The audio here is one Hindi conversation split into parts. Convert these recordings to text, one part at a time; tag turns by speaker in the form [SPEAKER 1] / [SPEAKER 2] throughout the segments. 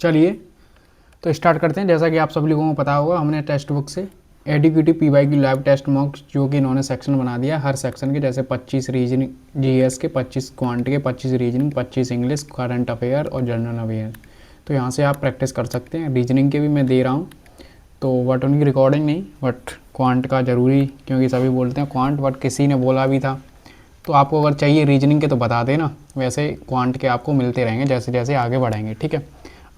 [SPEAKER 1] चलिए तो स्टार्ट करते हैं। जैसा कि आप सभी लोगों को पता होगा, हमने टेक्स्ट बुक से एडीक्यूटिव पीवाई की लाइव टेस्ट मॉक जो कि इन्होंने सेक्शन बना दिया। हर सेक्शन के जैसे 25 रीजनिंग जीएस के, 25 क्वांट के, 25 रीजनिंग, 25 इंग्लिश, करंट अफेयर और जनरल अफेयर। तो यहाँ से आप प्रैक्टिस कर सकते हैं। रीजनिंग के भी मैं दे रहा हूँ, तो बट उनकी रिकॉर्डिंग नहीं, बट क्वांट का ज़रूरी, क्योंकि सभी बोलते हैं क्वांट, बट किसी ने बोला भी था। तो आपको अगर चाहिए रीजनिंग के तो बता देना, वैसे क्वांट के आपको मिलते रहेंगे जैसे जैसे आगे बढ़ेंगे। ठीक है।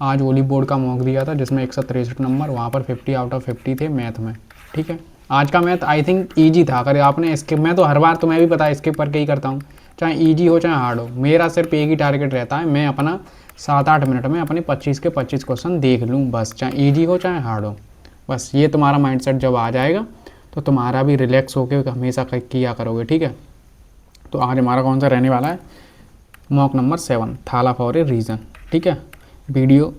[SPEAKER 1] आज ओली बोर्ड का मॉक दिया था जिसमें 163 नंबर, वहाँ पर 50 आउट ऑफ 50 थे मैथ में। ठीक है। आज का मैथ आई थिंक ईजी था। अगर आपने स्किप, मैं तो हर बार, तुम्हें भी पता है, स्किप करके ही करता हूँ, चाहे ईजी हो चाहे हार्ड हो। मेरा सिर्फ एक ही टारगेट रहता है, मैं अपना 7-8 मिनट में अपने 25 के 25 क्वेश्चन देख लूँ बस, चाहे ईजी हो चाहे हार्ड हो। बस ये तुम्हारा माइंडसेट जब आ जाएगा तो तुम्हारा भी रिलैक्स होकर हमेशा किया करोगे। ठीक है। तो आज हमारा कौन सा रहने वाला है, मॉक नंबर 7, थाला फॉर ए रीज़न। ठीक है। वीडियो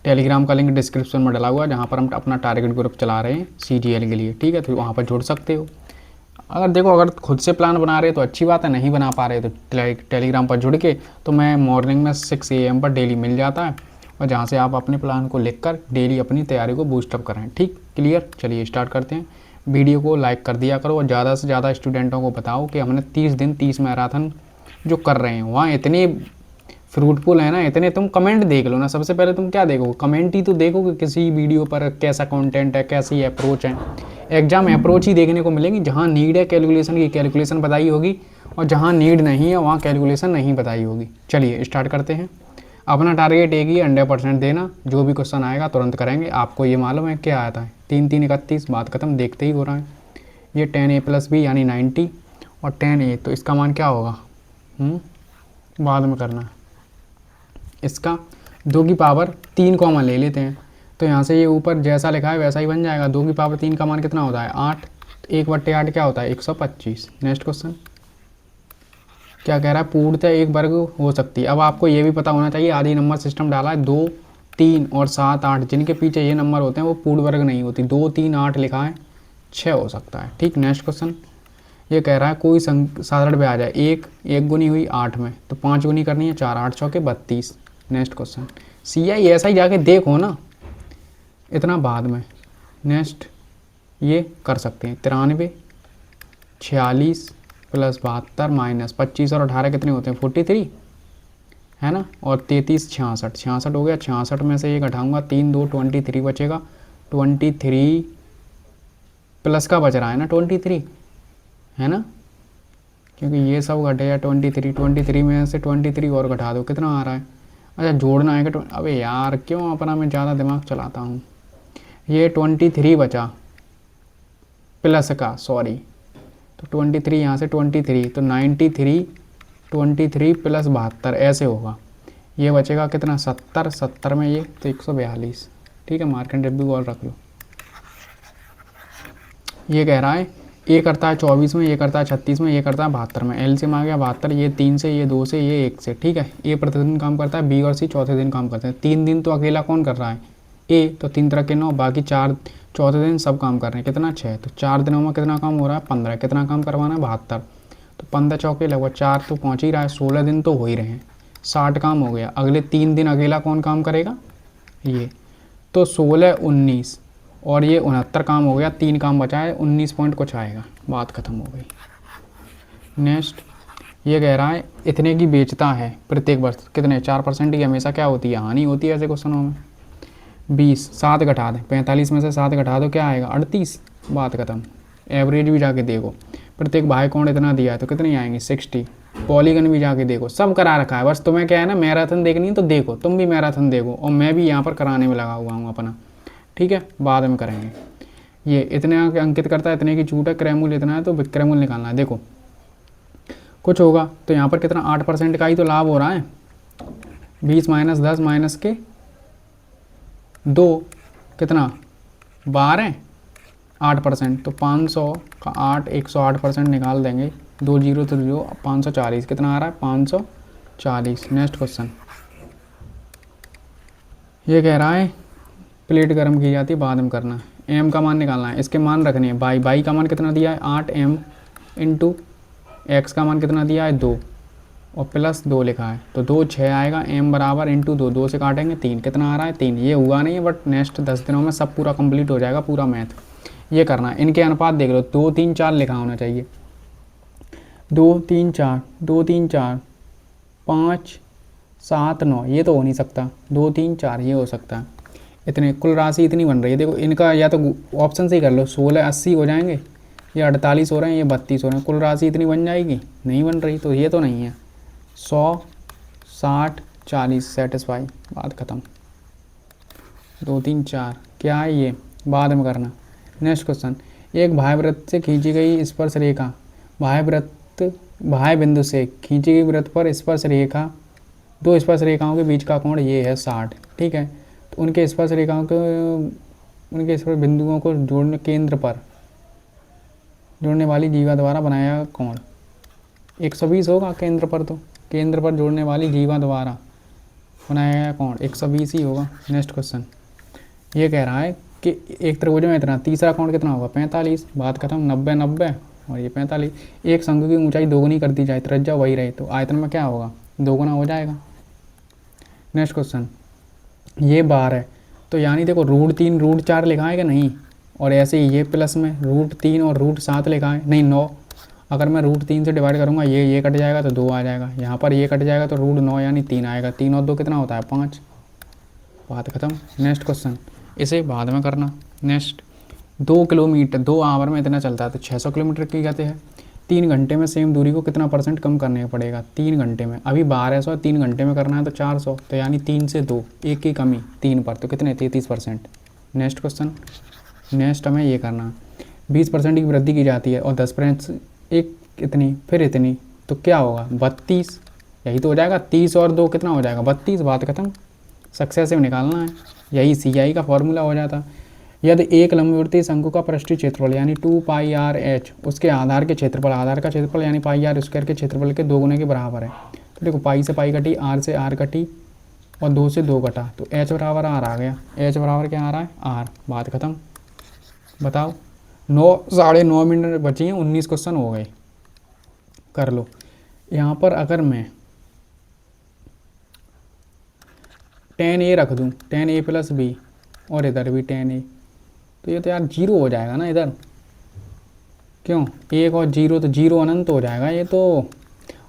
[SPEAKER 1] टेलीग्राम का लिंक डिस्क्रिप्शन में डला हुआ है, जहाँ पर हम अपना टारगेट ग्रुप चला रहे हैं सीजीएल के लिए। ठीक है। तो वहाँ पर जुड़ सकते हो। अगर देखो, अगर खुद से प्लान बना रहे हो तो अच्छी बात है, नहीं बना पा रहे तो टेलीग्राम पर जुड़ के, तो मैं मॉर्निंग में 6 AM पर डेली मिल जाता है, और जहाँ से आप अपने प्लान को लिखकर डेली अपनी तैयारी को बूस्टअप करें। ठीक, क्लियर। चलिए स्टार्ट करते हैं। वीडियो को लाइक कर दिया करो और ज़्यादा से ज़्यादा स्टूडेंटों को बताओ कि हमने 30 दिन 30 मैराथन जो कर रहे हैं वहाँ इतने फ्रूटफुल है ना, इतने। तुम कमेंट देख लो ना, सबसे पहले तुम क्या देखोगे, कमेंट ही तो देखोगे किसी वीडियो पर, कैसा कंटेंट है, कैसी अप्रोच है। एग्जाम अप्रोच ही देखने को मिलेगी। जहाँ नीड है कैलकुलेशन की, कैलकुलेशन बताई होगी, और जहाँ नीड नहीं है वहाँ कैलकुलेशन नहीं बताई होगी। चलिए स्टार्ट करते हैं। अपना टारगेट एक ही, 100% देना। जो भी क्वेश्चन आएगा तुरंत करेंगे। आपको ये मालूम है क्या आता है, 3 3 31, बात खत्म, देखते ही हो रहा है। ये 10A+B यानी 90 और 10A, तो इसका मान क्या होगा, बाद में करना है। इसका 2 की पावर 3 कॉमन ले लेते हैं, तो यहाँ से ये ऊपर जैसा लिखा है वैसा ही बन जाएगा। 2 की पावर 3 का मान कितना होता है, 8। 1/8 क्या होता है, 125। नेक्स्ट क्वेश्चन क्या कह रहा है, पूर्णतः एक वर्ग हो सकती है। अब आपको ये भी पता होना चाहिए, आधी नंबर सिस्टम डाला है, 2, 3 और 7, 8, जिनके पीछे ये नंबर होते हैं वो पूर्ण वर्ग नहीं होती। 2, 3, 8 लिखा है, 6 हो सकता है। ठीक। नेक्स्ट क्वेश्चन ये कह रहा है कोई साधारण पे आ जाए, एक गुनी हुई 8 में, तो 5 गुनी करनी है, 4 8 चौके 32। नेक्स्ट क्वेश्चन CI ऐसा ही जाके देखो ना, इतना बाद में। नेक्स्ट ये कर सकते हैं, 93, 46 + 72 माइनस 25 और 18 कितने होते हैं, 43 है ना, और 33 66, 66 हो गया। 66 में से ये घटाऊंगा, 3 2 23 बचेगा। 23 प्लस का बच रहा है ना, 23 है ना, क्योंकि ये सब घटेगा 23 में से 23 और घटा दो, कितना आ रहा है। अच्छा जोड़ना है कि, अबे यार क्यों अपना मैं ज़्यादा दिमाग चलाता हूँ। ये 23 बचा प्लस का, सॉरी, तो 23 यहाँ से 23, तो 93, 23 + 72 ऐसे होगा। ये बचेगा कितना, 70, 70 में ये तो 142। ठीक है। मार्केट डिब्बी और रख लो। ये कह रहा है ये करता है 24 में, ये करता है 36 में, ये करता है 72 में। एलसीएम आ गया 72, ये 3 से, ये 2 से, ये 1 से। ठीक है। ए प्रतिदिन काम करता है, बी और सी चौथे दिन काम करते हैं। 3 दिन तो अकेला कौन कर रहा है, ए, तो 3 तरह के 9, बाकी 4 चौथे दिन सब काम कर रहे हैं। कितना, 6, तो 4 दिनों में कितना काम हो रहा है, 15। कितना काम करवाना है, 72, तो 15 चौके लगभग 4 तो पहुँच ही रहा है। 16 दिन तो हो ही रहे हैं, 60 काम हो गया। अगले 3 दिन अकेला कौन काम करेगा, ये, तो 16 19 और ये 69 काम हो गया। 3 काम बचा है, 19 पॉइंट कुछ आएगा, बात खत्म हो गई। नेक्स्ट ये कह रहा है इतने की बेचता है प्रत्येक वर्ष, कितने, 4% की हमेशा क्या होती है, हानि होती है ऐसे क्वेश्चनों में। 20, 7 घटा दें, 45 में से 7 घटा दो, क्या आएगा, 38, बात खत्म। एवरेज भी जाके देखो, प्रत्येक भाई कौन इतना दिया है तो कितनी आएंगी, 60। पॉलीगन भी जाके देखो, सब करा रखा है। बस तुम्हें क्या है ना, मैराथन देखनी है तो देखो, तुम भी मैराथन देखो, और मैं भी यहाँ पर कराने में लगा हुआ हूँ अपना। ठीक है। बाद में करेंगे। ये इतने अंकित करता है, इतने की छूट है, क्रैमूल इतना है तो विक्रैमूल निकालना है। देखो कुछ होगा तो यहाँ पर कितना, 8% का ही तो लाभ हो रहा है। 20 - 10 माइनस के 2 कितना, 12, 8%, तो 500 का 8, 108% निकाल देंगे। 2 0 तो 0, 540 कितना आ रहा है, 540। नेक्स्ट क्वेश्चन ये कह रहा है प्लेट गर्म की जाती है, बाद में करना है। एम का मान निकालना है, इसके मान रखने हैं। बाई, बाई का मान कितना दिया है, 8m × x का मान कितना दिया है, 2, और प्लस 2 लिखा है, तो 2 6 आएगा, m बराबर इंटू 2, 2 से काटेंगे 3, कितना आ रहा है 3। ये हुआ नहीं है बट नेक्स्ट 10 दिनों में सब पूरा कंप्लीट हो जाएगा, पूरा मैथ ये करना है। इनके अनुपात देख लो, 2 3 4 लिखा होना चाहिए, 2 3 4, 2 3 4, 5 7 9, ये तो हो नहीं सकता, 2 3 4 ये हो सकता है। इतने कुल राशि इतनी बन रही है, देखो इनका या तो ऑप्शन से ही कर लो, 16 80 हो जाएंगे, ये 48 हो रहे हैं, ये 32 हो रहे हैं, कुल राशि इतनी बन जाएगी, नहीं बन रही, तो ये तो नहीं है। 100 60 40 सेटिस्फाई, बात ख़त्म। 2 3 4 क्या है ये, बाद में करना। नेक्स्ट क्वेश्चन, एक भाइवृत्त से खींची गई स्पर्श रेखा, भाई बिंदु से खींची गई वृत्त पर स्पर्श रेखा, दो स्पर्श रेखाओं के बीच का कोण ये है 60, ठीक है। तो उनके स्पर्श रेखाओं को, उनके स्पर्श बिंदुओं को जोड़ने केंद्र पर जोड़ने वाली जीवा द्वारा बनाया कोण 120 होगा केंद्र पर, तो केंद्र पर जोड़ने वाली जीवा द्वारा बनाया गया कोण 120 ही होगा। नेक्स्ट क्वेश्चन, ये कह रहा है कि एक त्रिभुज में इतना, तीसरा कोण कितना होगा 45, बात खत्म। 90 90 और ये 45, एक शंकु की ऊंचाई दोगुनी कर दी जाए, त्रिज्या वही रहे, तो आयतन में क्या होगा, दोगुना हो जाएगा। नेक्स्ट क्वेश्चन, ये 12 है, तो यानी देखो √3 √4 लिखा है कि नहीं, और ऐसे ही ये प्लस में √3 और √7 लिखा है, नहीं 9, अगर मैं √3 से डिवाइड करूँगा ये कट जाएगा तो 2 आ जाएगा, यहाँ पर ये कट जाएगा तो √9 यानी 3 आएगा, 3 और 2 कितना होता है 5, बात खत्म। नेक्स्ट क्वेश्चन, इसे बाद में करना। नेक्स्ट, 2 किलोमीटर 2 आवर में इतना चलता है, तो 600 किलोमीटर की गति है, 3 घंटे में सेम दूरी को कितना % कम करने पड़ेगा 3 घंटे में, अभी 1200, 3 घंटे में करना है तो 400, तो यानी 3 से 2, 1 की कमी 3 पर, तो कितने 33%। नेक्स्ट क्वेश्चन, नेक्स्ट हमें ये करना, 20% की वृद्धि की जाती है और 10% एक इतनी फिर इतनी, तो क्या होगा 32, यही तो हो जाएगा, 30 और 2 कितना हो जाएगा 32, बात खत्म। सक्सेसिव निकालना है, यही CI का फॉर्मूला हो जाता। यदि एक लंबवृत्तीय शंकु का पृष्ठीय क्षेत्रफल यानी 2πr/h उसके आधार के क्षेत्रफल, आधार का क्षेत्रफल यानी πr² के क्षेत्रफल के 2 गुने के बराबर है, तो देखो पाई से पाई कटी, r से r कटी और 2 से 2 कटा, तो h बराबर r आ गया, h बराबर क्या आ रहा है r, बात खत्म। बताओ 9 मिनट बची हैं, 19 क्वेश्चन हो गए, कर लो। यहाँ पर अगर मैं tan a रख दूँ, tan a + b, और इधर भी tan a, तो ये तो यार 0 हो जाएगा ना इधर, क्यों 1 और 0, तो 0 अनंत हो जाएगा ये तो।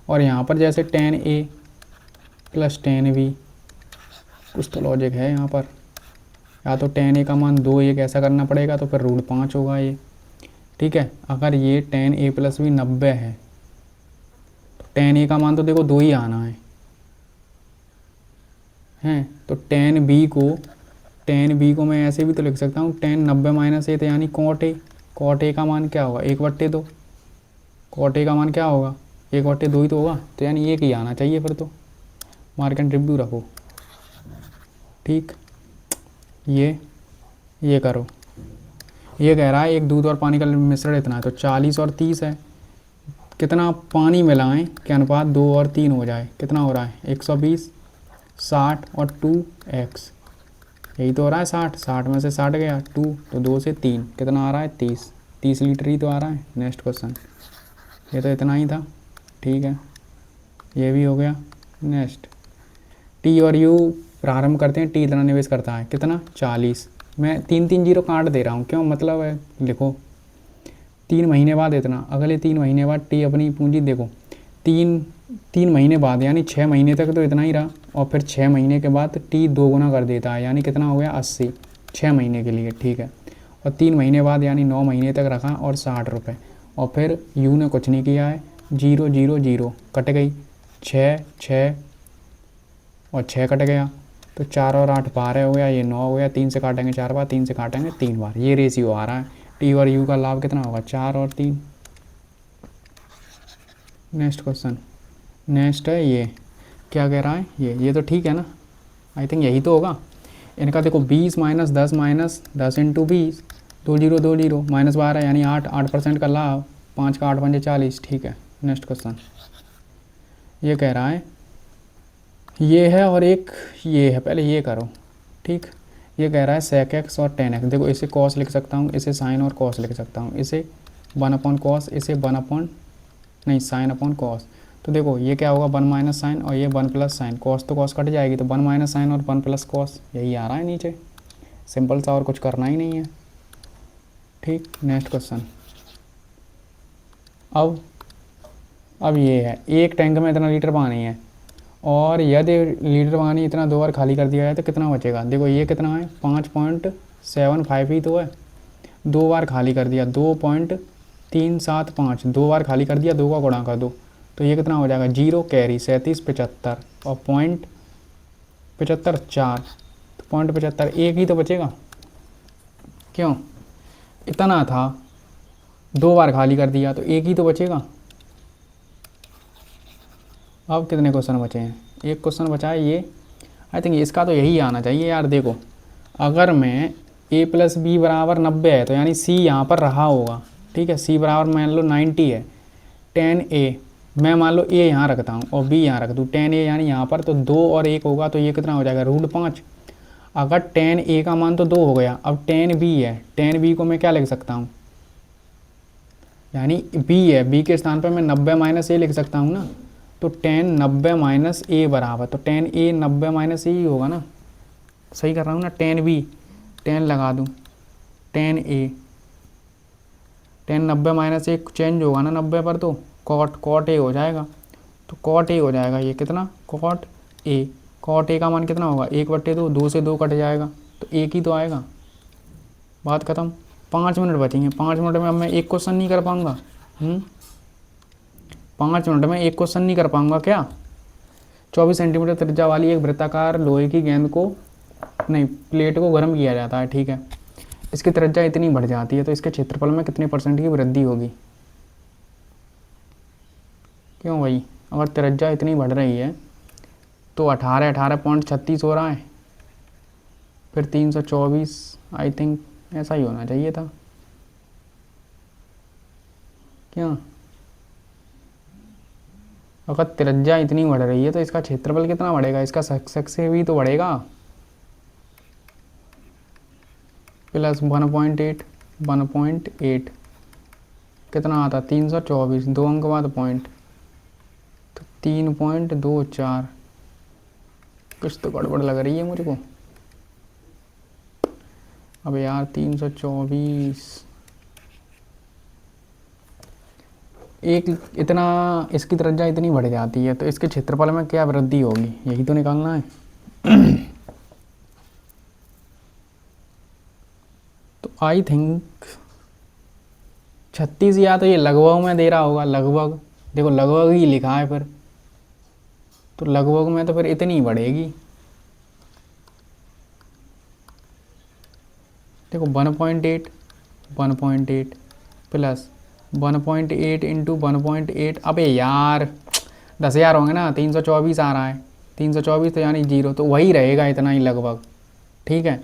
[SPEAKER 1] और यहाँ पर जैसे tan a + tan b, कुछ तो लॉजिक है यहाँ पर, या तो tan a का मान 2 1 ऐसा करना पड़ेगा, तो फिर √5 होगा ये, ठीक है। अगर ये tan a + b 90 है, तो tan a का मान तो देखो 2 ही आना है, तो tan b को मैं ऐसे भी तो लिख सकता हूँ, tan 90 - a, तो यानी cot a का मान क्या होगा 1/2, cot a का मान क्या होगा 1/2 ही तो होगा, तो यानी 1 ही आना चाहिए फिर तो, मार्क एंड रिव्यू रखो, ठीक। ये करो, ये कह रहा है एक दूध और पानी का मिश्रण इतना है, तो 40 और 30 है, कितना पानी मिलाएं कि अनुपात 2 और 3 हो जाए, कितना हो रहा है 120, 60 और 2x, यही तो हो रहा है 60 में से 60 गया 2, तो 2 से 3 कितना आ रहा है 30 लीटर ही तो आ रहा है। नेक्स्ट क्वेश्चन, ये तो इतना ही था, ठीक है, ये भी हो गया। नेक्स्ट, T और U प्रारंभ करते हैं, T इतना निवेश करता है, कितना 40, मैं 3 3 0 काट दे रहा हूँ, क्यों मतलब है, लिखो 3 महीने बाद इतना, अगले 3 महीने बाद T अपनी पूंजी देखो, 3 महीने बाद यानी 6 महीने तक तो इतना ही रहा, और फिर 6 महीने के बाद T 2 गुना कर देता है, यानी कितना हो गया 80, 6 महीने के लिए, ठीक है। और 3 महीने बाद यानी 9 महीने तक रखा और 60 रुपये, और फिर U ने कुछ नहीं किया है, 0 0 0 कट गई, 6 6 और 6 कट गया, तो 4 और 8 12 हो गया, ये 9 हो गया, 3 से काटेंगे 4 बार, 3 से काटेंगे 3 बार, ये रेशियो आ रहा है। T और U का लाभ कितना होगा 4 और 3। नेक्स्ट क्वेश्चन, नेक्स्ट है ये, क्या कह रहा है ये तो ठीक है ना, आई थिंक यही तो होगा। इनका देखो 20 - 10 - 10 × 20, 2 0 2 0 -12 यानी 8% का लाभ, 5 का 8 5 40, ठीक है। नेक्स्ट क्वेश्चन, ये कह रहा है ये है और एक ये है, पहले ये करो, ठीक। ये कह रहा है sec x और tan x, देखो इसे cos लिख सकता हूँ, इसे sin और cos लिख सकता हूँ, इसे 1/cos, इसे sin/cos, तो देखो ये क्या होगा, 1 माइनस साइन और ये 1 प्लस साइन, कॉस तो कॉस कट जाएगी, तो 1 माइनस साइन और 1 प्लस कॉस, यही आ रहा है नीचे। सिंपल सा, और कुछ करना ही नहीं है। ठीक, नेक्स्ट क्वेश्चन। अब ये है, एक टैंक में इतना लीटर पानी है और यदि लीटर पानी इतना 2 बार खाली कर दिया जाए तो कितना बचेगा। देखो ये कितना है, 5.75 ही तो है। 2 बार खाली कर दिया, 2.375, 2 बार खाली कर दिया, 2 का गुणा कर दो, तो ये कितना हो जाएगा, 0 कैरी 3775 और 0.75 4, तो 0.75 एक ही तो बचेगा। क्यों, इतना था, 2 बार खाली कर दिया तो एक ही तो बचेगा। अब कितने क्वेश्चन बचे हैं, एक क्वेश्चन बचा है ये। आई थिंक इसका तो यही आना चाहिए यार। देखो अगर मैं a प्लस बी बराबर 90 है तो यानी c यहाँ पर रहा होगा। ठीक है, c बराबर मान लो 90 है, 10a मैं मान लो a यहाँ रखता हूँ और b यहाँ रख दूँ, 10a यानी यहाँ पर, तो 2 और 1 होगा तो ये कितना हो जाएगा, √5। अगर 10a का मान तो 2 हो गया, अब 10b है, 10b को मैं क्या लिख सकता हूँ, यानी b है, b के स्थान पर मैं 90 माइनस a लिख सकता हूँ ना। तो 10 90 माइनस a बराबर, तो 10a 90 माइनस a ही होगा ना, सही कर रहा हूँ ना। 10b 10 लगा दूँ, 10a 10 90 माइनस 1 चेंज होगा ना 90 पर, तो कॉट a हो जाएगा। तो कॉट a हो जाएगा, ये कितना, कॉट a का मान कितना होगा, 1/2, 2 से 2 कट जाएगा तो 1 ही तो आएगा। बात खत्म। 5 मिनट बचेंगे, 5 मिनट में अब मैं एक क्वेश्चन नहीं कर पाऊँगा। 5 मिनट में एक क्वेश्चन नहीं कर पाऊँगा क्या। 24 सेंटीमीटर त्रिज्या वाली एक वृत्ताकार लोहे की गेंद को, नहीं, प्लेट को गर्म किया जाता है। ठीक है, इसकी त्रिज्या इतनी बढ़ जाती है तो इसके क्षेत्रफल में कितने % की वृद्धि होगी। क्यों भाई, अगर त्रिज्या इतनी बढ़ रही है तो 18.36 हो रहा है, फिर 324, आई थिंक ऐसा ही होना चाहिए था। क्यों, अगर त्रिज्या इतनी बढ़ रही है तो इसका क्षेत्रफल कितना बढ़ेगा, इसका सक्सेस से भी तो बढ़ेगा। प्लस 1.8 कितना आता, 324, 2 अंक बाद पॉइंट, तो 3.24। कुछ तो गड़बड़ लग रही है मुझे को। अब यार 324, एक इतना, इसकी त्रिज्या इतनी बढ़ जाती है तो इसके क्षेत्रफल में क्या वृद्धि होगी, यही तो निकालना है। तो आई थिंक 36, या तो ये लगभग में दे रहा होगा, लगभग, देखो लगभग ही लिखा है फिर, तो लगभग में तो फिर इतनी ही बढ़ेगी। देखो 1.8 प्लस 1.8 इंटू 1.8, अबे यार 10,000 होंगे ना, 324 आ रहा है, 324 तो यानी 0, तो वही रहेगा इतना ही लगभग। ठीक है,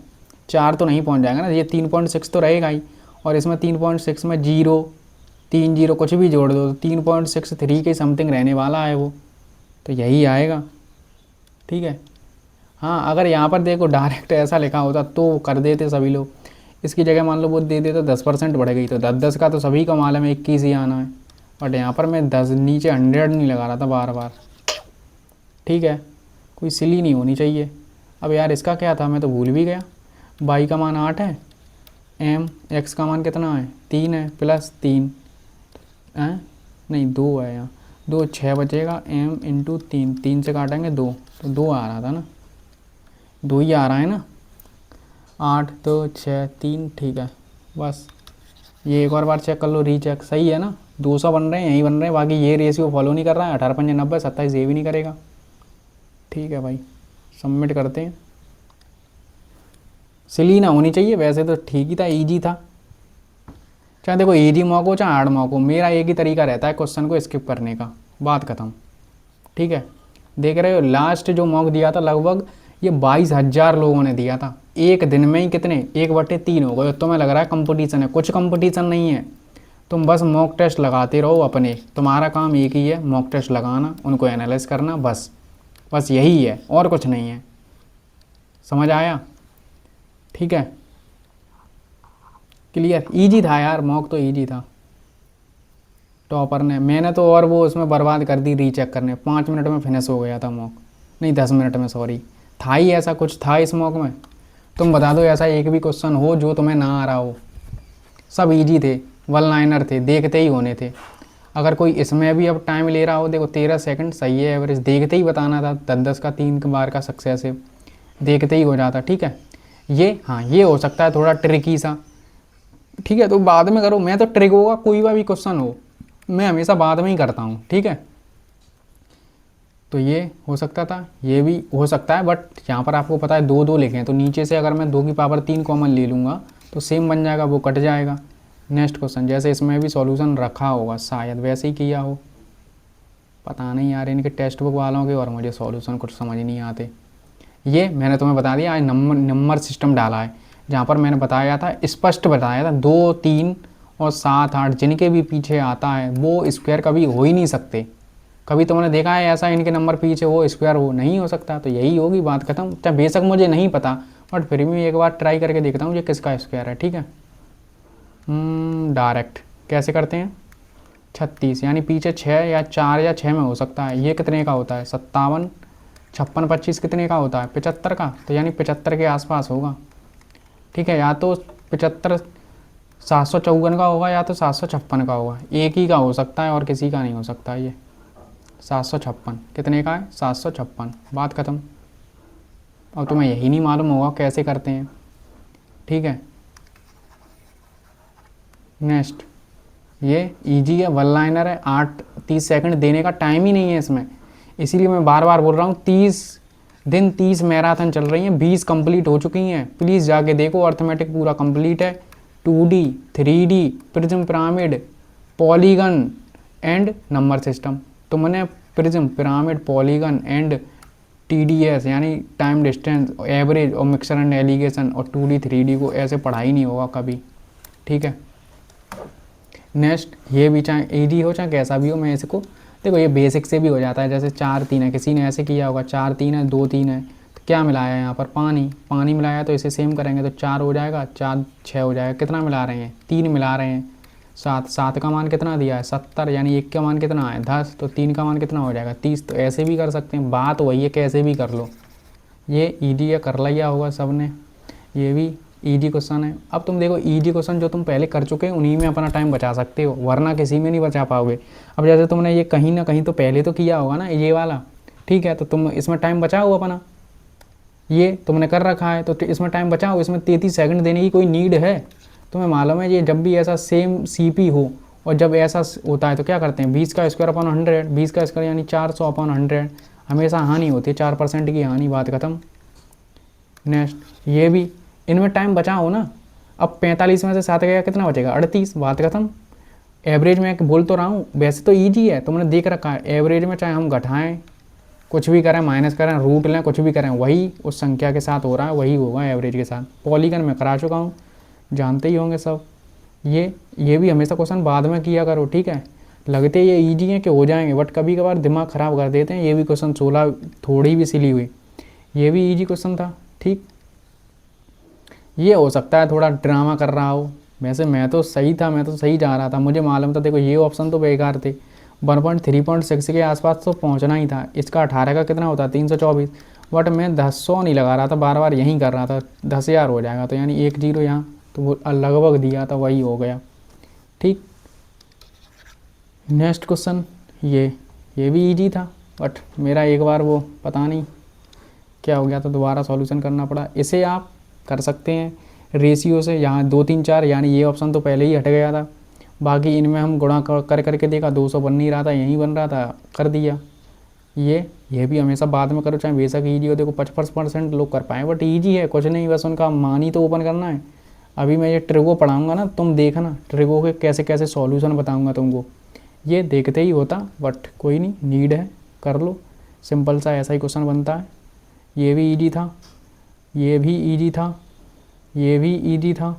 [SPEAKER 1] 4 तो नहीं पहुंच जाएगा ना, ये 3.6 तो रहेगा ही, और इसमें 3.6 में 0 3 0 कुछ भी जोड़ दो तो 3.63 के समथिंग रहने वाला है वो, तो यही आएगा। ठीक है, हाँ अगर यहाँ पर देखो डायरेक्ट ऐसा लिखा होता तो कर देते सभी लोग, इसकी जगह मान लो वो दे देते 10% बढ़ गई, तो 10 का तो सभी का मालूम है 21 ही आना है, बट यहाँ पर मैं 10 नीचे 100 नहीं लगा रहा था बार बार। ठीक है, कोई सिली नहीं होनी चाहिए। अब यार इसका क्या था, मैं तो भूल भी गया। y का मान 8 है, x का मान कितना है, 3 है, प्लस 3 है, नहीं 2 है यहाँ, 2 6 बचेगा, m इंटू 3 से काटेंगे 2, तो 2 आ रहा था ना, 2 ही आ रहा है ना, 8 2 6 3। ठीक है, बस ये एक और बार चेक कर लो, रीचेक, सही है ना, 200 बन रहे हैं, यही बन रहे हैं, बाकी ये रेशियो फॉलो नहीं कर रहा है, 18 5 90, 27 ये भी नहीं करेगा। ठीक है भाई, सबमिट करते हैं। सिली ना होनी चाहिए, वैसे तो ठीक ही था, ईजी था, चाहे देखो ईजी मॉक हो चाहे हार्ड मॉक हो, मेरा एक ही तरीका रहता है क्वेश्चन को स्किप करने का, बात खत्म। ठीक है, देख रहे हो लास्ट जो मॉक दिया था लगभग ये 22,000 लोगों ने दिया था, एक दिन में ही कितने 1/3 हो गए। तुम्हें लग रहा है कंपटीशन है, कुछ कंपटीशन नहीं है, तुम बस मॉक टेस्ट लगाते रहो अपने, तुम्हारा काम एक ही है, मॉक टेस्ट लगाना, उनको एनालाइज करना, बस यही है, और कुछ नहीं है। समझ आया? ठीक है, क्लियर, इजी था यार, मॉक तो इजी था। टॉपर ने, मैंने तो और वो उसमें बर्बाद कर दी रीचेक करने, 5 मिनट में फिनिश हो गया था मॉक, नहीं 10 मिनट में सॉरी। था ही ऐसा कुछ था इस मॉक में? तुम बता दो ऐसा एक भी क्वेश्चन हो जो तुम्हें ना आ रहा हो। सब इजी थे, वन लाइनर थे, देखते ही होने थे। अगर कोई इसमें भी अब टाइम ले रहा हो, देखो 13 सेकंड सही है एवरेज, देखते ही बताना था, 10-10 का 3 बार का सक्सेस है, देखते ही हो जाता। ठीक है, ये हाँ ये हो सकता है थोड़ा ट्रिकी सा। ठीक है, तो बाद में करो, मैं तो ट्रिक होगा कोई भी क्वेश्चन हो मैं हमेशा बाद में ही करता हूँ। ठीक है, तो ये हो सकता था, ये भी हो सकता है, बट यहाँ पर आपको पता है 2-2 लिखे हैं, तो नीचे से अगर मैं 2 की पावर 3 कॉमन ले लूँगा तो सेम बन जाएगा, वो कट जाएगा। नेक्स्ट क्वेश्चन, जैसे इसमें भी सॉल्यूशन रखा होगा शायद वैसे ही किया हो, पता नहीं यार, इनके टेक्स्ट बुक वालों के और मुझे सॉल्यूशन कुछ समझ नहीं आते। ये मैंने तुम्हें बता दिया, आज नंबर सिस्टम डाला है, जहाँ पर मैंने बताया था, स्पष्ट बताया था, 2, 3 और 7, 8 जिनके भी पीछे आता है वो स्क्वायर कभी हो ही नहीं सकते। कभी तुमने देखा है ऐसा इनके नंबर पीछे वो स्क्वायर हो नहीं हो सकता? तो यही होगी बात खत्म। चाहे बेशक मुझे नहीं पता, बट फिर भी एक बार ट्राई करके देखता हूँ ये किसका स्क्वायर है। ठीक है, डायरेक्ट कैसे करते हैं? 36 यानी पीछे 6 या 4 या 6 में हो सकता है। ये कितने का होता है? 57, 56, 25 कितने का होता है? 75 का, तो यानी 75 के आसपास होगा। ठीक है, या तो 75 754 का होगा या तो 756 का होगा, एक ही का हो सकता है और किसी का नहीं हो सकता। ये 756 कितने का है? 756, बात ख़त्म। अब तुम्हें यही नहीं मालूम होगा कैसे करते हैं। ठीक है, नेक्स्ट, ये इजी है, वन लाइनर है, 30 सेकंड देने का टाइम ही नहीं है इसमें, इसीलिए मैं बार बार बोल रहा हूँ। 30 दिन 30 मैराथन चल रही हैं, 20 कंप्लीट हो चुकी हैं, प्लीज़ जाके देखो, अर्थमेटिक पूरा कंप्लीट है। 2D 3D prism pyramid polygon and number system. तो मैंने prism pyramid polygon and TDS यानी टाइम डिस्टेंस एवरेज और मिक्सर एंड एलिगेशन और 2D 3D को ऐसे पढ़ा ही नहीं होगा कभी। ठीक है, नेक्स्ट, ये भी चाहे ईजी हो चाहे कैसा भी हो, मैं इसको देखो ये बेसिक से भी हो जाता है। जैसे 4-3 है, किसी ने ऐसे किया होगा, 4-3 है, 2-3 है, तो क्या मिलाया है यहाँ पर? पानी मिलाया, तो इसे सेम करेंगे तो 4 हो जाएगा, 4-6 हो जाएगा। कितना मिला रहे हैं? 3 मिला रहे हैं। 7 का मान कितना दिया है? 70, यानी 1 का मान कितना है? 10, तो 3 का मान कितना हो जाएगा? 30। तो ऐसे भी कर सकते हैं, बात वही है, कैसे भी कर लो। ये ईजी है, कर लिया होगा सब ने, ये भी ईजी क्वेश्चन है। अब तुम देखो ईजी क्वेश्चन जो तुम पहले कर चुके हैं उन्हीं में अपना टाइम बचा सकते हो, वरना किसी में नहीं बचा पाओगे। अब जैसे तुमने ये कहीं ना कहीं तो पहले तो किया होगा ना ये वाला, ठीक है, तो तुम इसमें टाइम बचाओ अपना, ये तुमने कर रखा है तो इसमें टाइम बचाओ। इसमें 33 सेकंड देने की कोई नीड है? तुम्हें मालूम है ये जब भी ऐसा सेम CP हो और जब ऐसा होता है तो क्या करते हैं? 20 का स्क्वायर अपॉन 100, 20 का स्क्वायर यानी 400 अपॉन 100, हमेशा हानि होती है, 4% की हानि, बात खत्म। नेक्स्ट, ये भी इनमें टाइम बचाओ ना। अब 45 में से 7 गया, कितना बचेगा? 38, बात खत्म। एवरेज में बोल तो रहा हूँ, वैसे तो ईजी है, तुमने देख रखा है। एवरेज में चाहे हम घटाएं, कुछ भी करें, माइनस करें, रूट लें, कुछ भी करें, वही उस संख्या के साथ हो रहा है, वही होगा एवरेज के साथ। पॉलीगन में करा चुका हूँ, जानते ही होंगे सब। ये भी हमेशा क्वेश्चन बाद में किया करो, ठीक है। लगते ये ईजी हैं कि हो जाएंगे, बट कभी कभार दिमाग ख़राब कर देते हैं। ये भी क्वेश्चन 16 थोड़ी भी सिली हुई, ये भी ईजी क्वेश्चन था, ठीक। ये हो सकता है थोड़ा ड्रामा कर रहा हो, वैसे मैं तो सही था, मैं तो सही जा रहा था, मुझे मालूम था। देखो ये ऑप्शन तो बेकार थे, 1.3.6 के आसपास तो पहुंचना ही था। इसका 18 का कितना होता है? 324, बट मैं 100 नहीं लगा रहा था, बार बार यहीं कर रहा था, 10,000 हो जाएगा, तो यानी 1 0 यहाँ, तो वो लगभग दिया था, वही हो गया, ठीक। नेक्स्ट क्वेश्चन, ये भी इजी था, बट मेरा एक बार वो पता नहीं क्या हो गया था, दोबारा सॉल्यूशन करना पड़ा। इसे आप कर सकते हैं रेशियो से, यहाँ 2 3 4, यानी ये ऑप्शन तो पहले ही हट गया था। बाकी इनमें हम गुणा कर करके देखा, 200 बन नहीं रहा था, यहीं बन रहा था, कर दिया। ये भी हमेशा बाद में करो, चाहे बेशक ईजी हो। देखो 55% लोग कर पाए, बट ईजी है, कुछ नहीं, बस उनका मान ही तो ओपन करना है। अभी मैं ये ट्रिगो पढ़ाऊँगा ना, तुम देखना ट्रिगो के कैसे कैसे सॉल्यूशन बताऊँगा तुमको, ये देखते ही होता, बट कोई नहीं, नीड है कर लो, सिंपल सा ऐसा ही क्वेश्चन बनता है। ये भी ईजी था, ये भी ईजी था, ये भी ईजी था,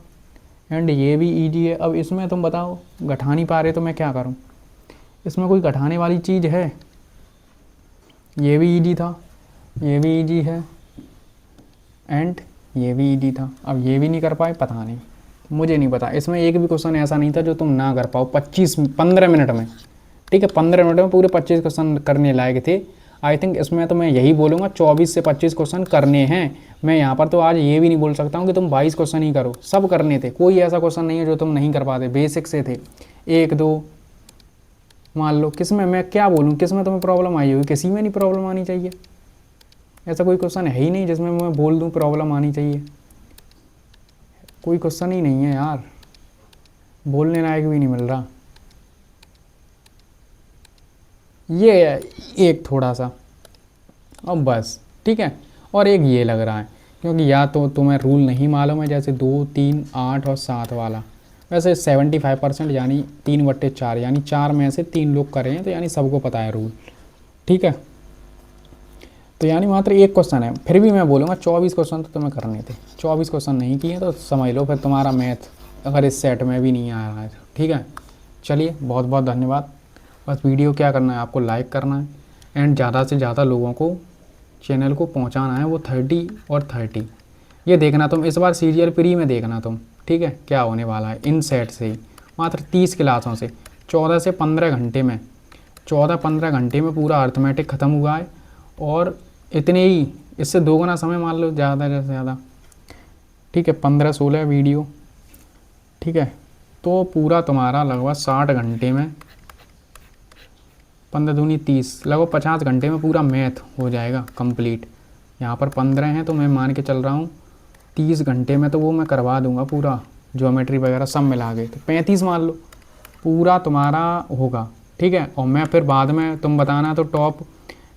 [SPEAKER 1] एंड ये भी ईजी है। अब इसमें तुम बताओ, घटा नहीं पा रहे तो मैं क्या करूं? इसमें कोई घटाने वाली चीज़ है? ये भी ईजी था, ये भी ईजी है, एंड ये भी ईजी था। अब ये भी नहीं कर पाए, पता नहीं मुझे नहीं पता, इसमें एक भी क्वेश्चन ऐसा नहीं था जो तुम ना कर पाओ 15 मिनट में। ठीक है, 15 मिनट में पूरे 25 क्वेश्चन करने लायक थे। आई थिंक इसमें तो मैं यही बोलूँगा 24 से 25 क्वेश्चन करने हैं। मैं यहाँ पर तो आज ये भी नहीं बोल सकता हूँ कि तुम 22 क्वेश्चन ही करो, सब करने थे। कोई ऐसा क्वेश्चन नहीं है जो तुम नहीं कर पाते, बेसिक से थे। एक दो मान लो, किस में मैं क्या बोलूँ, किस में तुम्हें प्रॉब्लम आई होगी, किसी में नहीं प्रॉब्लम आनी चाहिए। ऐसा कोई क्वेश्चन है ही नहीं जिसमें मैं बोल दूँ प्रॉब्लम आनी चाहिए, कोई क्वेश्चन ही नहीं है यार, बोलने लायक भी नहीं मिल रहा। ये है एक थोड़ा सा, अब बस ठीक है। और एक ये लग रहा है, क्योंकि या तो तुम्हें रूल नहीं मालूम है, जैसे 2, 3, 8 और 7 वाला। वैसे 75% यानी 3/4, यानी 4 में से 3 लोग कर रहे हैं, तो यानी सबको पता है रूल। ठीक है, तो यानी मात्र एक क्वेश्चन है, फिर भी मैं बोलूँगा 24 क्वेश्चन तो तुम्हें करने थे। 24 क्वेश्चन नहीं किए तो समझ लो फिर तुम्हारा मैथ अगर इस सेट में भी नहीं आ रहा है। ठीक है, चलिए बहुत बहुत धन्यवाद। बस वीडियो क्या करना है, आपको लाइक करना है एंड ज़्यादा से ज़्यादा लोगों को चैनल को पहुंचाना है, वो 30 और 30। ये देखना तुम इस बार सीरियल प्री में देखना तुम, ठीक है, क्या होने वाला है इन सेट से ही। मात्र 30 क्लासों से 14 से 15 घंटे में, 14-15 घंटे में पूरा अर्थमेटिक ख़त्म हुआ है। और इतने ही, इससे 2 गुना समय मान लो ज़्यादा से ज़्यादा। ठीक है, 15-16 वीडियो। ठीक है, तो पूरा तुम्हारा लगभग 60 घंटे में, 15 दूनी 30, लगभग 50 घंटे में पूरा मैथ हो जाएगा कंप्लीट। यहाँ पर 15 हैं तो मैं मान के चल रहा हूँ 30 घंटे में तो वो मैं करवा दूँगा पूरा, ज्योमेट्री वगैरह सब मिला के, तो 35 मान लो पूरा तुम्हारा होगा। ठीक है, और मैं फिर बाद में तुम बताना तो टॉप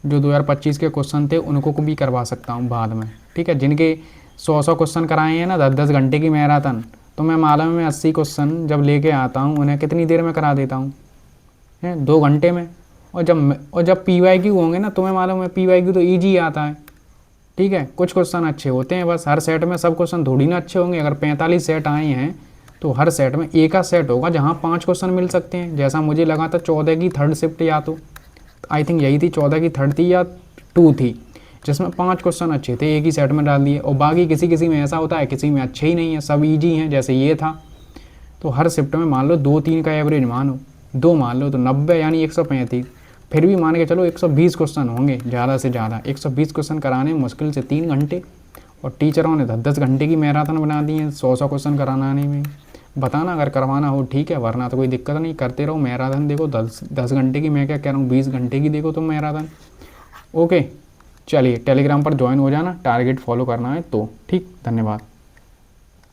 [SPEAKER 1] जो 2025 के क्वेश्चन थे उनको को भी करवा सकता हूँ बाद में। ठीक है, जिनके 100 क्वेश्चन कराए हैं ना 10-10 घंटे की मैराथन, तो मैं मालूम में 80 क्वेश्चन जब लेके आता हूँ उन्हें कितनी देर में करा देता हूँ, 2 घंटे में। और जब PYQ होंगे ना, तुम्हें मालूम है PYQ तो ईजी आता है। ठीक है, कुछ क्वेश्चन अच्छे होते हैं, बस हर सेट में सब क्वेश्चन थोड़ी ना अच्छे होंगे। अगर 45 सेट आए हैं तो हर सेट में एक आध सेट होगा जहाँ 5 क्वेश्चन मिल सकते हैं। जैसा मुझे लगा था 14 की 3rd शिफ्ट, या तो आई थिंक यही थी, 14 की 3rd थी या 2 थी, जिसमें 5 क्वेश्चन अच्छे थे, एक ही सेट में डाल दिए। और बाकी किसी में ऐसा होता है, किसी में अच्छे ही नहीं है, सब ईजी हैं, जैसे ये था। तो हर शिफ्ट में मान लो 2-3 का एवरेज मानो, 2 मान लो तो 90 यानी 135। फिर भी मान के चलो 120 क्वेश्चन होंगे ज़्यादा से ज़्यादा। 120 क्वेश्चन कराने में मुश्किल से 3 घंटे, और टीचरों ने 10-10 घंटे की मैराथन बना दी है 100 क्वेश्चन कराने में। बताना अगर करवाना हो ठीक है, वरना तो कोई दिक्कत नहीं, करते रहो मैराथन। देखो 10 घंटे की, मैं क्या कह रहा हूँ 20 घंटे की देखो तुम मैराथन। ओके, चलिए टेलीग्राम पर ज्वाइन हो जाना, टारगेट फॉलो करना है तो। ठीक, धन्यवाद।